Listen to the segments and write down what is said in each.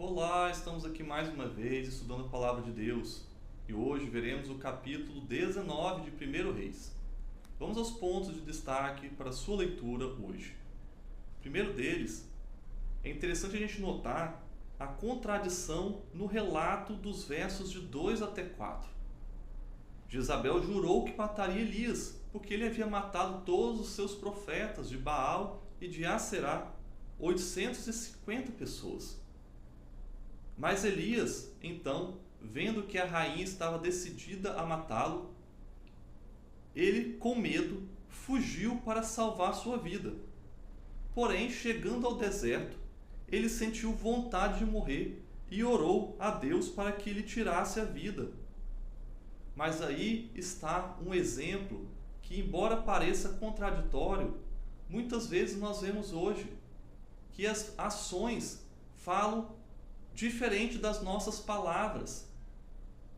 Olá, estamos aqui mais uma vez estudando a Palavra de Deus e hoje veremos o capítulo 19 de 1 Reis. Vamos aos pontos de destaque para a sua leitura hoje. O primeiro deles, é interessante a gente notar a contradição no relato dos versos de 2 até 4. Jezabel jurou que mataria Elias, porque ele havia matado todos os seus profetas de Baal e de Aserá, 850 pessoas. Mas Elias, então, vendo que a rainha estava decidida a matá-lo, ele, com medo, fugiu para salvar sua vida. Porém, chegando ao deserto, ele sentiu vontade de morrer e orou a Deus para que lhe tirasse a vida. Mas aí está um exemplo que, embora pareça contraditório, muitas vezes nós vemos hoje que as ações falam diferente das nossas palavras.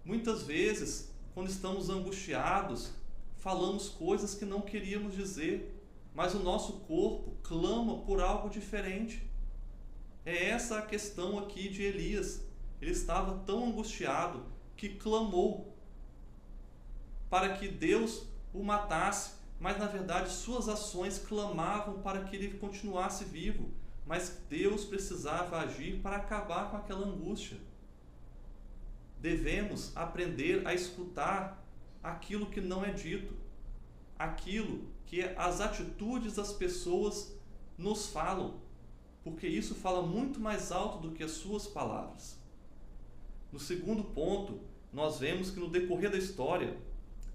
Muitas vezes, quando estamos angustiados, falamos coisas que não queríamos dizer, mas o nosso corpo clama por algo diferente. É essa a questão aqui de Elias. Ele estava tão angustiado que clamou para que Deus o matasse, mas na verdade suas ações clamavam para que ele continuasse vivo. Mas Deus precisava agir para acabar com aquela angústia. Devemos aprender a escutar aquilo que não é dito, aquilo que as atitudes das pessoas nos falam, porque isso fala muito mais alto do que as suas palavras. No segundo ponto, nós vemos que no decorrer da história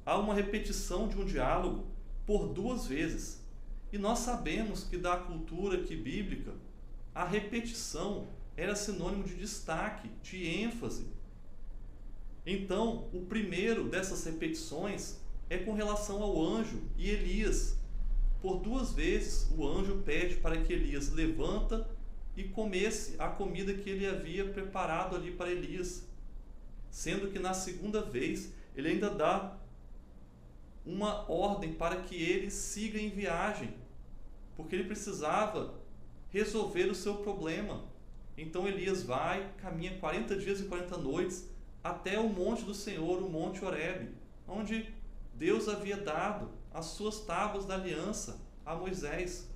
há uma repetição de um diálogo por 2 vezes. E nós sabemos que da cultura bíblica, a repetição era sinônimo de destaque, de ênfase. Então, o primeiro dessas repetições é com relação ao anjo e Elias. Por 2 vezes, o anjo pede para que Elias levanta e comesse a comida que ele havia preparado ali para Elias. Sendo que na segunda vez, ele ainda dá uma ordem para que ele siga em viagem, porque ele precisava resolver o seu problema. Então Elias vai, caminha 40 dias e 40 noites até o monte do Senhor, o monte Horebe, onde Deus havia dado as suas tábuas da aliança a Moisés.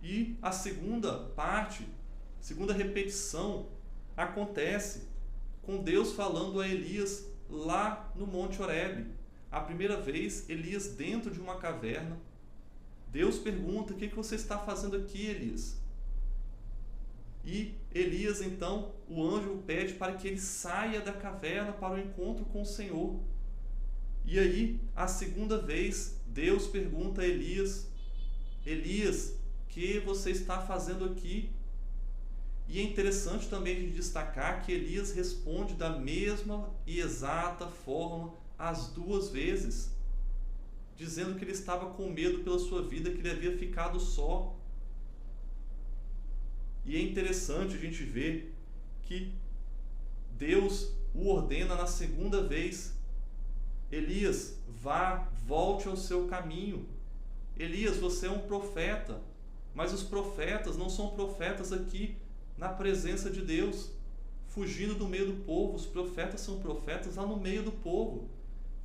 E a segunda parte, segunda repetição, acontece com Deus falando a Elias lá no monte Horebe. A primeira vez, Elias dentro de uma caverna. Deus pergunta: o que você está fazendo aqui, Elias? E Elias, então, o anjo pede para que ele saia da caverna para o encontro com o Senhor. E aí, a segunda vez, Deus pergunta a Elias: Elias, o que você está fazendo aqui? E é interessante também de destacar que Elias responde da mesma e exata forma as 2 vezes, dizendo que ele estava com medo pela sua vida, que ele havia ficado só. E é interessante a gente ver que Deus o ordena na segunda vez: Elias, volte ao seu caminho. Elias, você é um profeta, mas os profetas não são profetas aqui na presença de Deus, fugindo do meio do povo. Os profetas são profetas lá no meio do povo.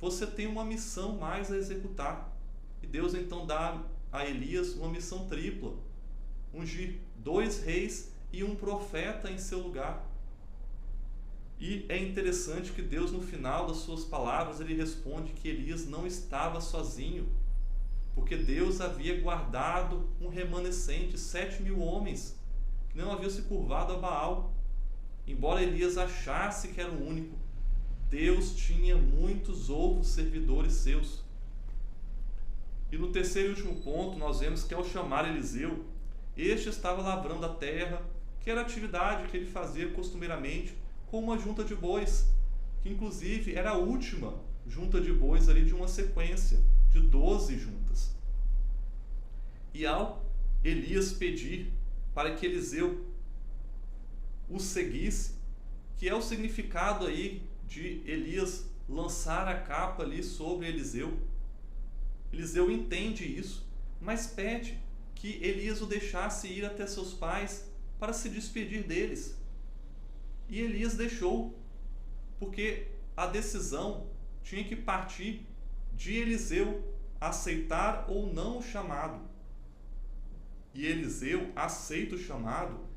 Você tem uma missão mais a executar. E Deus então dá a Elias uma missão tripla: ungir 2 reis e um profeta em seu lugar. E é interessante que Deus, no final das suas palavras, ele responde que Elias não estava sozinho, porque Deus havia guardado um remanescente, 7.000 homens, que não haviam se curvado a Baal. Embora Elias achasse que era o único, Deus tinha muitos outros servidores seus. E no terceiro e último ponto, nós vemos que ao chamar Eliseu, este estava lavrando a terra, que era a atividade que ele fazia costumeiramente, com uma junta de bois, que inclusive era a última junta de bois ali de uma sequência de 12 juntas. E ao Elias pedir para que Eliseu o seguisse, que é o significado aí de Elias lançar a capa ali sobre Eliseu, Eliseu entende isso, mas pede que Elias o deixasse ir até seus pais para se despedir deles. E Elias deixou, porque a decisão tinha que partir de Eliseu aceitar ou não o chamado. E Eliseu aceita o chamado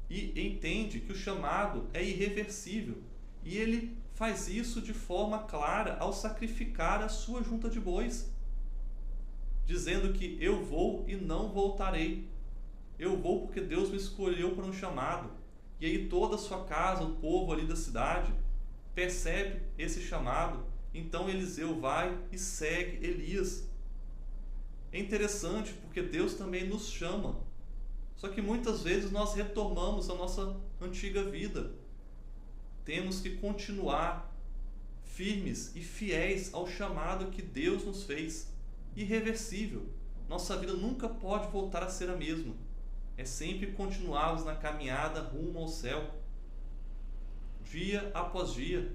e entende que o chamado é irreversível. E ele faz isso de forma clara ao sacrificar a sua junta de bois, dizendo que eu vou e não voltarei. Eu vou porque Deus me escolheu para um chamado. E aí toda a sua casa, o povo ali da cidade, percebe esse chamado. Então Eliseu vai e segue Elias. É interessante porque Deus também nos chama. Só que muitas vezes nós retornamos à nossa antiga vida. Temos que continuar firmes e fiéis ao chamado que Deus nos fez. Irreversível. Nossa vida nunca pode voltar a ser a mesma. É sempre continuarmos na caminhada rumo ao céu, dia após dia.